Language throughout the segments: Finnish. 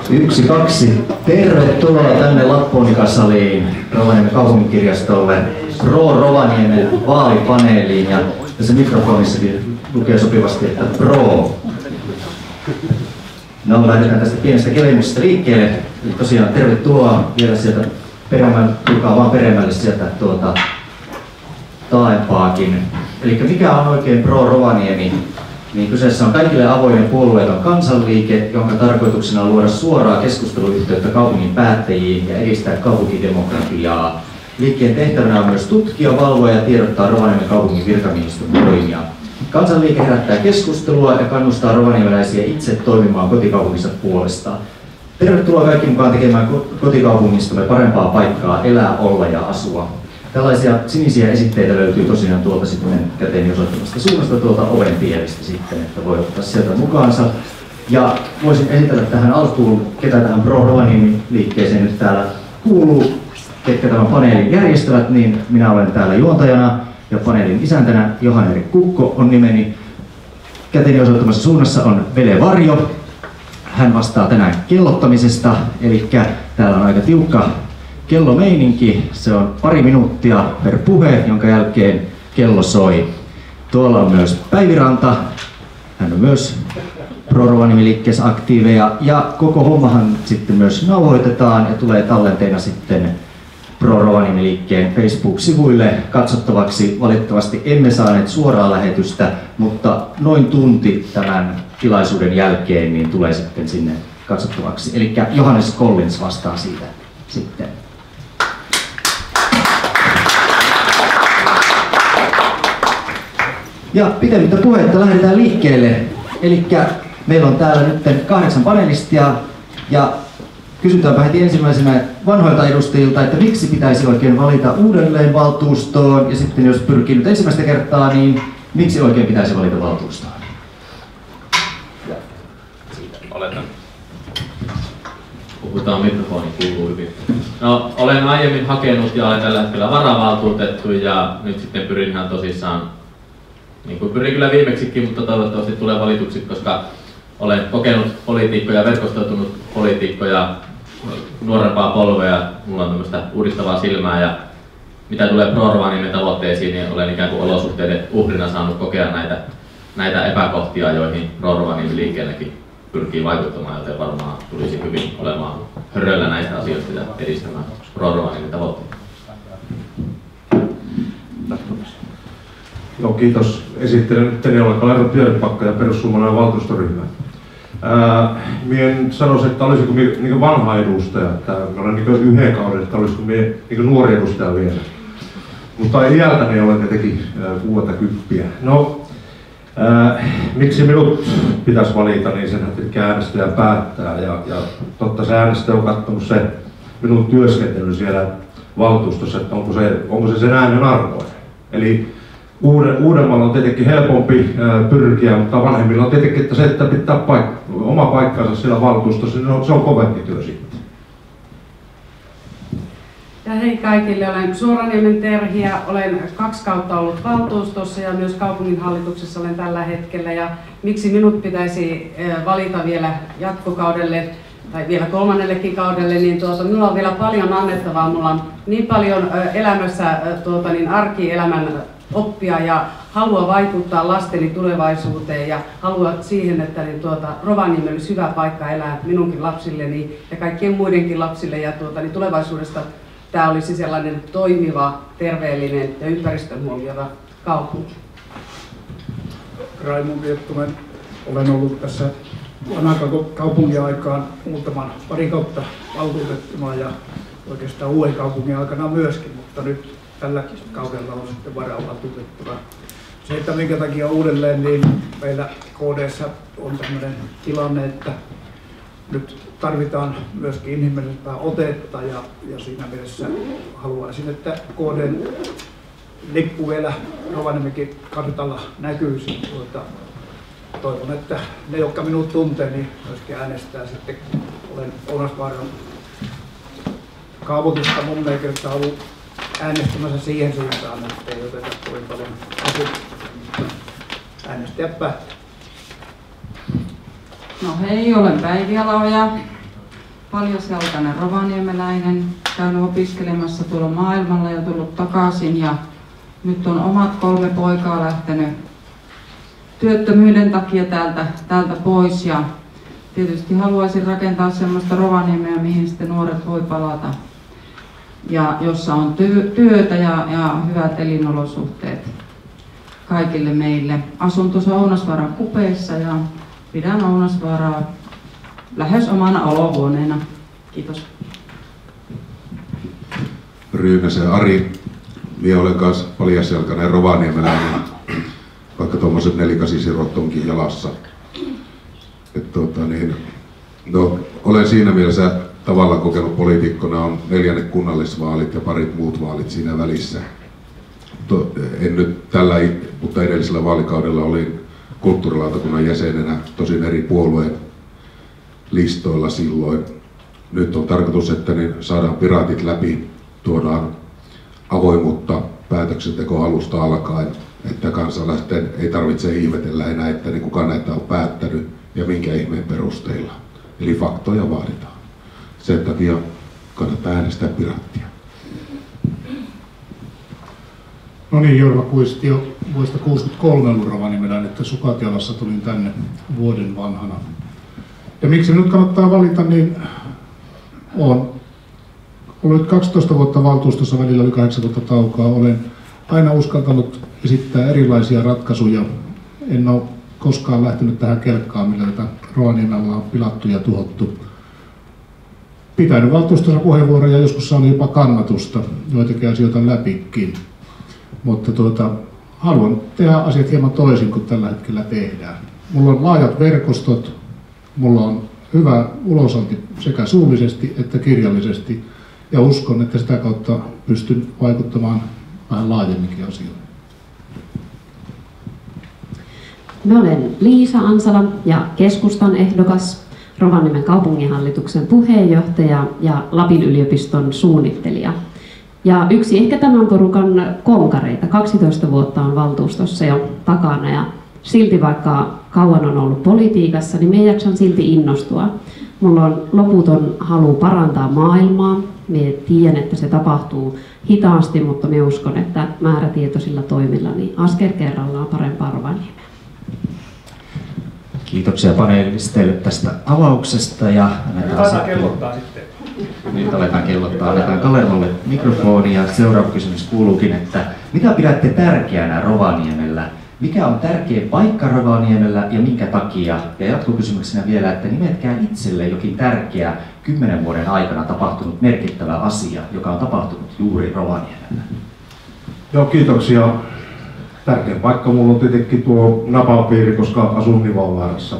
1, 2. Tervetuloa tänne Lapponika-saliin Rovaniemen kaupunkikirjastolle Pro Rovaniemen vaalipaneeliin. Ja tässä mikrofonissakin lukee sopivasti, että Pro. No, lähdetään tästä pienestä kevennyksestä liikkeelle. Eli tosiaan tervetuloa vielä sieltä tulkaa vaan peremmälle sieltä taaempaakin. Eli mikä on oikein Pro Rovaniemi? Niin kyseessä on kaikille avoin puolueeton kansanliike, jonka tarkoituksena on luoda suoraa keskusteluyhteyttä kaupungin päättäjiin ja edistää kaupunkidemokratiaa. Liikkeen tehtävänä on myös tutkia, valvoa ja tiedottaa Rovaniemen kaupungin virkamiehistön toimia. Kansanliike herättää keskustelua ja kannustaa rovaniemeläisiä itse toimimaan kotikaupunginsa puolestaan. Tervetuloa kaikki mukaan tekemään kotikaupungistamme parempaa paikkaa elää, olla ja asua. Tällaisia sinisiä esitteitä löytyy tosiaan tuolta sitten käteen osoittamasta suunnasta tuolta oven pielistä sitten, että voi ottaa sieltä mukaansa. Ja voisin esitellä tähän alkuun, ketä tähän Pro Rovaniemi liikkeeseen nyt täällä kuuluu, ketkä tämän paneelin järjestävät, niin minä olen täällä juontajana ja paneelin isäntänä Johan-Erik Kukko on nimeni. Käteeni osoittamassa suunnassa on Vele Varjo. Hän vastaa tänään kellottamisesta, eli täällä on aika tiukka kellomeininki. Se on 2 minuuttia per puhe, jonka jälkeen kello soi. Tuolla on myös Päivi Ranta. Hän on myös Pro Rovaniemi-liikkeessä aktiiveja. Ja koko hommahan sitten myös nauhoitetaan ja tulee tallenteena sitten Pro Rovaniemi-liikkeen Facebook-sivuille katsottavaksi. Valitettavasti emme saaneet suoraa lähetystä, mutta noin tunti tämän tilaisuuden jälkeen niin tulee sitten sinne katsottavaksi. Eli Johannes Collins vastaa siitä sitten. Ja pitemmittä puhetta lähdetään liikkeelle. Eli meillä on täällä nyt 8 panelistia ja kysytäänpä heti ensimmäisenä vanhoilta edustajilta, että miksi pitäisi oikein valita uudelleen valtuustoon, ja sitten jos pyrkii nyt ensimmäistä kertaa, niin miksi oikein pitäisi valita valtuustoon? Siitä oletan. Puhutaan mikrofoni, kuuluu hyvin. No, olen aiemmin hakenut ja olen tällä hetkellä varavaltuutettu ja nyt sitten pyrin ihan tosissaan, niin kuin pyrin kyllä viimeksikin, mutta toivottavasti tulee valituksi, koska olen kokenut poliitikkoja, verkostoitunut poliitikkoja, nuorempaa polvea, mulla on tämmöistä uudistavaa silmää ja mitä tulee Pro Rovaniemen tavoitteisiin, niin olen ikään kuin olosuhteiden uhrina saanut kokea näitä epäkohtia, joihin Pro Rovaniemi liikkeelläkin pyrkii vaikuttamaan, joten varmaan tulisi hyvin olemaan höröllä näistä asioista ja edistämään Pro Rovaniemen tavoitteita. Joo, kiitos. Esittelen nyt Teniolakka Laito Työrypakka ja perussuomalainen valtuustoryhmä. Mie sanoisin, että olisiko niin vanha edustaja, että mä olen niin yhden kauden, että olisiko mie niin nuori edustaja vielä. Mutta iältäni olen tietenkin 60. No, miksi minut pitäisi valita, niin sen tietenkin äänestäjä päättää. Ja totta se äänestäjä on katsonut se minun työskentely siellä valtuustossa, että onko se sen äänen arvoinen. Eli Uudemmalla on tietenkin helpompi pyrkiä, mutta vanhemmilla on tietenkin että se, että pitää oma paikkansa siellä valtuustossa, niin se on kovempi työ sitten. Ja hei kaikille, olen Suoraniemen Terhiä, olen 2 kautta ollut valtuustossa ja myös kaupunginhallituksessa olen tällä hetkellä. Ja miksi minut pitäisi valita vielä jatkokaudelle tai vielä 3. kaudelle, niin minulla on vielä paljon annettavaa. Minulla on niin paljon elämässä arkielämän oppia ja halua vaikuttaa lasteni tulevaisuuteen ja halua siihen, että Rovaniemi olisi hyvä paikka elää minunkin lapsilleni ja kaikkien muidenkin lapsille ja tulevaisuudesta tämä olisi sellainen toimiva, terveellinen ja ympäristön huomioiva kaupunki. Raimo Viettunen. Olen ollut tässä kaupungin aikaan pari kautta valtuutettuna ja oikeastaan uuden kaupungin aikana myöskin, mutta nyt tällä kaudella on sitten varavaltuutettuna. Se, että minkä takia uudelleen, niin meillä KD:ssä on tämmöinen tilanne, että nyt tarvitaan myöskin inhimillisempää otetta ja siinä mielessä haluaisin, että KD:n lippu vielä Rovaniemenkin kartalla näkyisi. Toivon, että ne, jotka minut tuntee, niin myöskin äänestää sitten. Olen Ounasvaaran kaavoitusta mun mielestä ollut äänestämässä siihen suuntaan, että ei oteta kovin paljon asukkaita. Äänestäjät päättää. No hei, olen Päivi Alaoja. paljasjalkainen rovaniemeläinen, käynyt opiskelemassa tuolla maailmalla ja tullut takaisin ja nyt on omat 3 poikaa lähtenyt työttömyyden takia täältä pois ja tietysti haluaisin rakentaa semmoista Rovaniemeä, mihin sitten nuoret voi palata ja jossa on työtä ja hyvät elinolosuhteet kaikille meille. Asun tuossa Ounasvaaran kupeessa ja pidän Ounasvaaraa lähes omana olohuoneena. Kiitos. Ryynäsen Ari. Minä olen kanssa paljasjalkainen rovaniemeläinen, vaikka tuommoiset 4-8 sirot onkin jalassa. Olen siinä mielessä tavallaan kokenut poliitikkona, on 4. kunnallisvaalit ja parit muut vaalit siinä välissä. En nyt tällä, mutta edellisellä vaalikaudella olin kulttuurilautakunnan jäsenenä, tosin eri puolueen listoilla silloin. Nyt on tarkoitus, että niin saadaan piraatit läpi, tuodaan avoimuutta päätöksentekoa alusta alkaen, että kansalaisten ei tarvitse ihmetellä enää, että niin kuka näitä on päättänyt ja minkä ihmeen perusteilla. Eli faktoja vaaditaan. Sen takia kannattaa äänestää piraattia. No niin, Jorma Kuisti jo vuodesta 1963 ollut rovaniemeläinen, että sukat jalassa tulin tänne vuoden vanhana. Ja miksi minut kannattaa valita, niin olen ollut 12 vuotta valtuustossa, välillä oli 8 vuotta taukoa. Olen aina uskaltanut esittää erilaisia ratkaisuja. En ole koskaan lähtenyt tähän kelkkaan, millä tätä Rovaniemellä on pilattu ja tuhottu. Pitänyt valtuustossa puheenvuoroja, joskus saanut jopa kannatusta, joitakin asioita läpikin. Mutta haluan tehdä asiat hieman toisin kuin tällä hetkellä tehdään. Mulla on laajat verkostot, mulla on hyvä ulosanti sekä suullisesti että kirjallisesti ja uskon, että sitä kautta pystyn vaikuttamaan vähän laajemminkin asioihin. Mä olen Liisa Ansala ja keskustan ehdokas, Rovaniemen kaupunginhallituksen puheenjohtaja ja Lapin yliopiston suunnittelija. Ja yksi ehkä tämän porukan konkareita, 12 vuotta on valtuustossa jo takana ja silti vaikka kauan on ollut politiikassa, niin minä jaksan silti innostua. Mulla on loputon halu parantaa maailmaa. Minä tiedän, että se tapahtuu hitaasti, mutta minä uskon, että määrätietoisilla toimilla niin askel kerrallaan parempaa Rovaniemeä. Kiitoksia paneelisteille tästä avauksesta ja annetaan kellottaa sitten. Nyt aletaan kellottaa. Annetaan Kalervalle mikrofoni ja seuraava kysymys kuuluukin, että mitä pidätte tärkeänä Rovaniemellä? Mikä on tärkeä paikka Rovaniemellä ja minkä takia? Ja jatkokysymyksenä vielä, että nimetkää itselle jokin tärkeä 10 vuoden aikana tapahtunut merkittävä asia, joka on tapahtunut juuri Rovaniemellä. Joo, kiitoksia. Tärkeä paikka mulla on tietenkin tuo napapiiri, koska asun Nivaanvaarassa.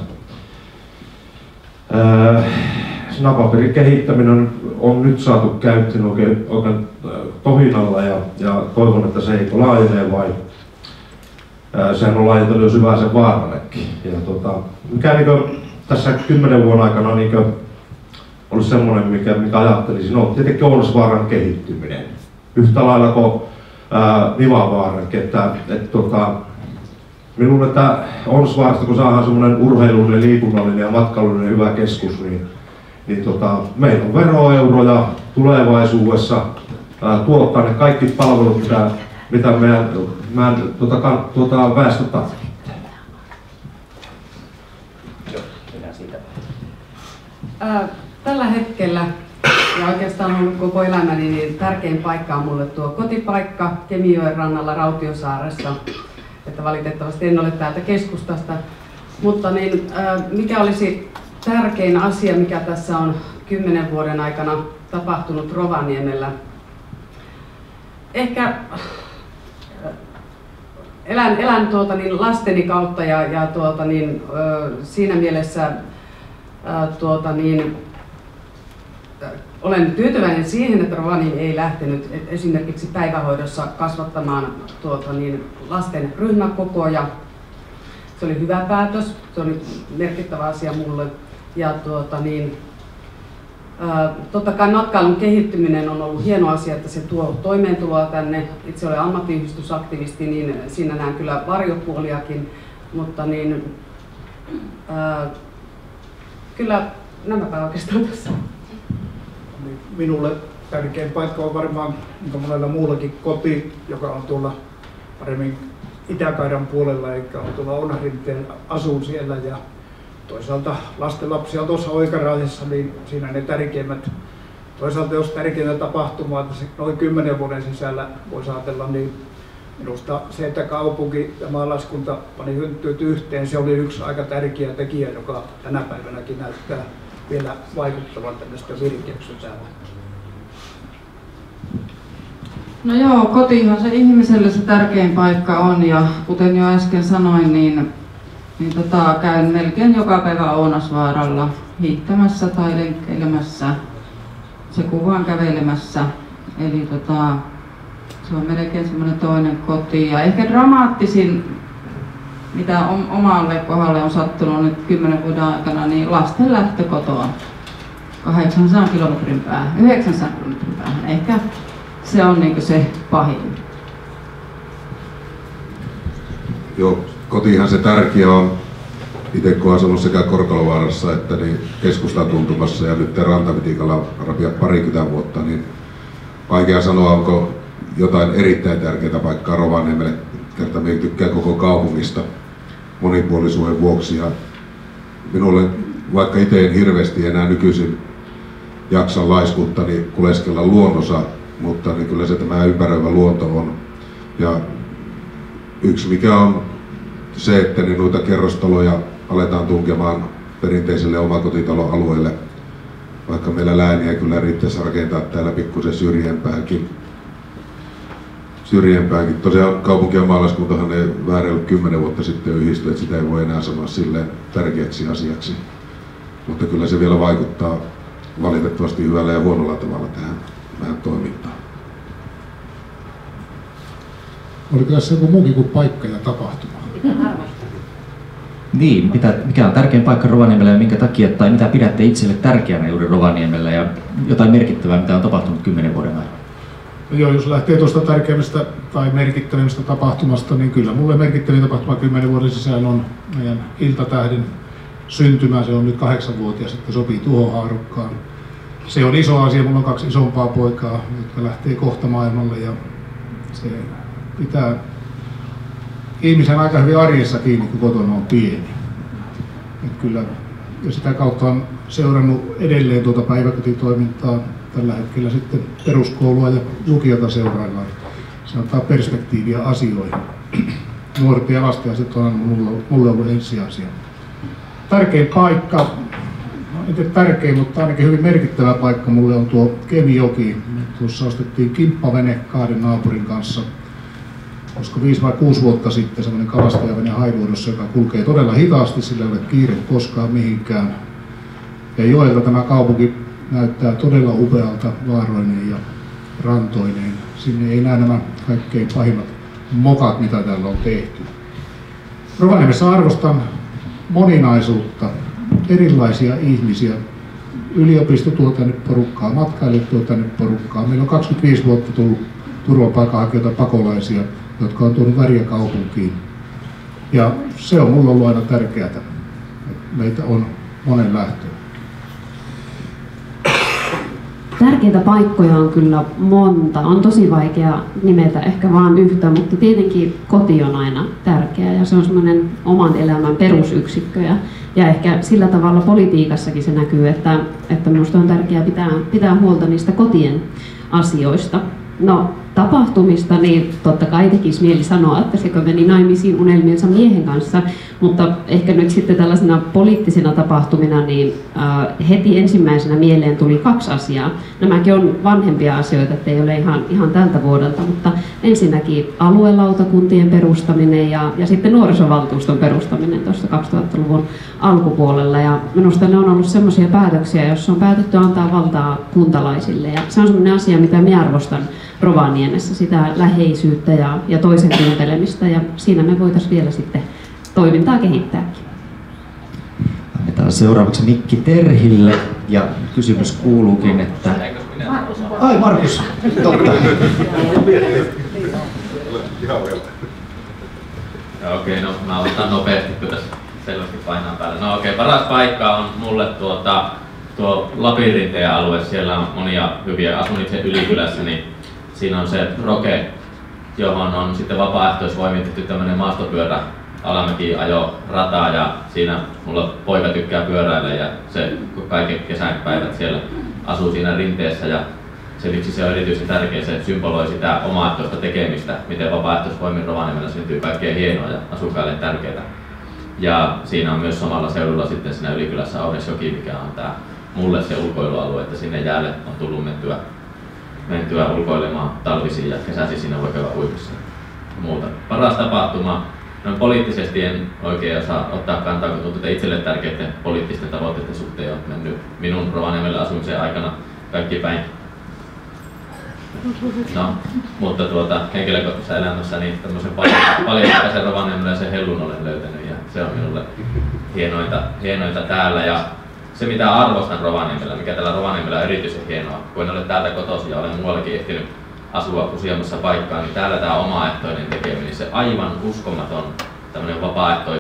Napapiirin kehittäminen on nyt saatu käyttöön oikein tohinalla ja toivon, että se ei laajenee vai sehän on laajentunut jo Syväsen vaarallekin. Mikä tässä 10 vuoden aikana olisi semmoinen, mikä ajattelisin, on tietenkin Ounasvaaran kehittyminen. Yhtä lailla kuin Nivaanvaarankin, minulle että Ounasvaarasta, kun saadaan semmoinen urheilullinen, liikunnallinen ja matkailullinen hyvä keskus, niin meillä on veroeuroja tulevaisuudessa tuottaa ne kaikki palvelut, mitä meidän väestö tarvitsee. Tällä hetkellä ja oikeastaan ollut koko elämäni, niin tärkein paikka on mulle tuo kotipaikka Kemijoen rannalla Rautiosaaressa. Että valitettavasti en ole täältä keskustasta. Mutta niin, mikä olisi tärkein asia, mikä tässä on 10 vuoden aikana tapahtunut Rovaniemellä? Ehkä elän lasteni kautta ja siinä mielessä olen tyytyväinen siihen, että Rovaniemi ei lähtenyt esimerkiksi päivähoidossa kasvattamaan lasten ryhmäkokoja. Se oli hyvä päätös, se oli merkittävä asia mulle. Ja totta kai matkailun kehittyminen on ollut hieno asia, että se tuo toimeentuloa tänne. Itse olen ammattiyhdistysaktivisti, niin siinä näen kyllä varjopuoliakin, mutta kyllä nämäpä oikeastaan tässä. niin minulle tärkein paikka on varmaan, niin kuin monella muullakin, koti, joka on tuolla paremmin Itä-Kairan puolella, eikä on tuolla Onarinteen, asun siellä ja toisaalta lastenlapsia on tuossa Oikaraisessa, niin siinä ne tärkeimmät. Toisaalta jos tärkeintä tapahtumaa, että se noin 10 vuoden sisällä voisi ajatella, niin minusta se, että kaupunki ja maalaiskunta pani hynttyyt yhteen, se oli yksi aika tärkeä tekijä, joka tänä päivänäkin näyttää vielä vaikuttavan tämmöistä virkeystä täällä. No joo, kotihan se ihmiselle se tärkein paikka on ja kuten jo äsken sanoin, niin käyn melkein joka päivä Ounasvaaralla hiihtämässä tai lenkkeilemässä, se kuvaan kävelemässä. Eli se on melkein semmoinen toinen koti ja ehkä dramaattisin, mitä omalle kohdalle on sattunut nyt 10 vuoden aikana, niin lasten lähtö kotoa 800 kilometrin päähän, 900 kilometrin päähän. Ehkä se on niin se pahin. Joo, kotihan se tärkeä on. Itse kun asunut sekä Korkalovaarassa että niin keskustatuntumassa ja nyt Rantavitiikalla rapia 20 vuotta, niin vaikea sanoa, onko jotain erittäin tärkeää paikkaa Rovaniemelle. Kerta minä tykkään koko kaupungista monipuolisuuden vuoksi. Ja minulle, vaikka itse en hirveästi enää nykyisin jaksa laiskuttani kuleskella luonnossa, mutta niin kyllä se tämä ympäröivä luonto on. Ja yksi mikä on se, että niin noita kerrostaloja aletaan tunkemaan perinteiselle omakotitaloalueelle, vaikka meillä lääniä kyllä riittäisi rakentaa täällä pikkusen syrjempäänkin. Tosiaan kaupunki- ja maalaiskuntahan ei väärin 10 vuotta sitten yhdistyi, että sitä ei voi enää sanoa silleen tärkeäksi asiaksi. Mutta kyllä se vielä vaikuttaa valitettavasti hyvällä ja huonolla tavalla tähän toimintaan. Oliko tässä joku muukin kuin paikka ja tapahtuma? Niin, mikä on tärkein paikka Rovaniemellä ja minkä takia, tai mitä pidätte itselle tärkeänä juuri Rovaniemellä ja jotain merkittävää, mitä on tapahtunut 10 vuoden aikana? Joo, jos lähtee tuosta tärkeimmästä tai merkittävimmästä tapahtumasta, niin kyllä mulle merkittävin tapahtuma 10 vuoden sisään on meidän Iltatähden syntymä. Se on nyt 8-vuotias, että sopii tuohon haarukkaan. Se on iso asia, mulla on 2 isompaa poikaa, jotka lähtee kohta maailmalle ja se pitää ihmisen aika hyvin arjessa kiinni, kun kotona on pieni. Et kyllä, ja sitä kautta on seurannut edelleen tuota päiväkotitoimintaa. Tällä hetkellä sitten peruskoulua ja lukiota seuraillaan. Se antaa perspektiiviä asioihin. Nuorten ja lasten asiat on mulle ollut ensiasia. Tärkein paikka, en tiedä tärkein, mutta ainakin hyvin merkittävä paikka mulle on tuo Kemijoki. Tuossa ostettiin kimppavene 2 naapurin kanssa, koska 5 vai 6 vuotta sitten semmoinen kalastajavene Hailuodossa, joka kulkee todella hitaasti, sillä ei ole kiire koskaan mihinkään. Ja joelta tämä kaupunki näyttää todella upealta vaaroineen ja rantoineen. Sinne ei näe nämä kaikkein pahimmat mokat, mitä täällä on tehty. Rovaniemessä arvostan moninaisuutta, erilaisia ihmisiä. Yliopisto tuo tänne porukkaa, matkailijat tuo tänne porukkaa. Meillä on 25 vuotta tullut turvapaikanhakijoita, pakolaisia, jotka on tuonut väriä kaupunkiin. Ja se on mulla ollut aina tärkeää, että meitä on monen lähtöön. Tärkeitä paikkoja on kyllä monta. On tosi vaikea nimetä ehkä vain yhtä, mutta tietenkin koti on aina tärkeä ja se on semmoinen oman elämän perusyksikkö. Ja ehkä sillä tavalla politiikassakin se näkyy, että minusta on tärkeää pitää huolta niistä kotien asioista. No, tapahtumista, niin totta kai tekisi mieli sanoa, että sekö meni naimisiin unelmiensa miehen kanssa, mutta ehkä nyt sitten tällaisena poliittisena tapahtumina, niin heti ensimmäisenä mieleen tuli 2 asiaa. Nämäkin on vanhempia asioita, ettei ole ihan tältä vuodelta, mutta ensinnäkin aluelautakuntien perustaminen ja sitten nuorisovaltuuston perustaminen tuossa 2000-luvun alkupuolella. Ja minusta ne on ollut sellaisia päätöksiä, joissa on päätetty antaa valtaa kuntalaisille. Ja se on sellainen asia, mitä minä arvostan Rovaniemessä, sitä läheisyyttä ja toisen kuuntelemista, ja siinä me voitaisiin vielä sitten toimintaa kehittääkin. Annetaan seuraavaksi mikki Terhille, ja kysymys kuuluukin, että... Ai Markus, totta. Okei, no mä otan nopeasti, kun tässä selvästi painaa päälle. No okei, paras paikka on mulle tuo Lapin rinteen alue, siellä on monia hyviä. Asun itse Ylikylässä, niin siinä on se Roke, johon on sitten vapaaehtoisvoimitettu tämmöinen maastopyörä alamäki ajo rata, ja siinä mulla poika tykkää pyöräillä ja se kaiken kesän päivät siellä asuu siinä rinteessä, ja se miksi se on erityisen tärkeä, se symboloi sitä omaehtoista tekemistä, miten vapaaehtoisvoimin Rovaniemellä syntyy kaikkea hienoa ja asukkaille tärkeää. Ja siinä on myös samalla seudulla sitten siinä Ylikylässä Aunesjoki, mikä on tää mulle se ulkoilualue, että sinne jäälle on tullut mentyä ulkoilemaan talvisin ja kesäisin siinä voi käydä uimassa ja muuta. Paras tapahtuma, noin poliittisesti en oikein osaa ottaa kantaa, kun tuntuu, että itselle tärkeiden poliittisten tavoitteiden suhteen on mennyt minun Rovaniemellä asumisen aikana kaikki päin. No, mutta henkilökohtaisessa elämässä niin tämmöisen paljon Rovaniemellä ja sen hellun olen löytänyt, ja se on minulle hienointa täällä. Ja se mitä arvostan Rovaniemellä, mikä täällä Rovaniemellä on erityisen hienoa, kun en ole täältä kotoisin ja olen muuallakin ehtinyt asua useammassa paikkaa, niin täällä tämä omaehtoinen tekeminen, se aivan uskomaton tämmöinen vapaaehtoinen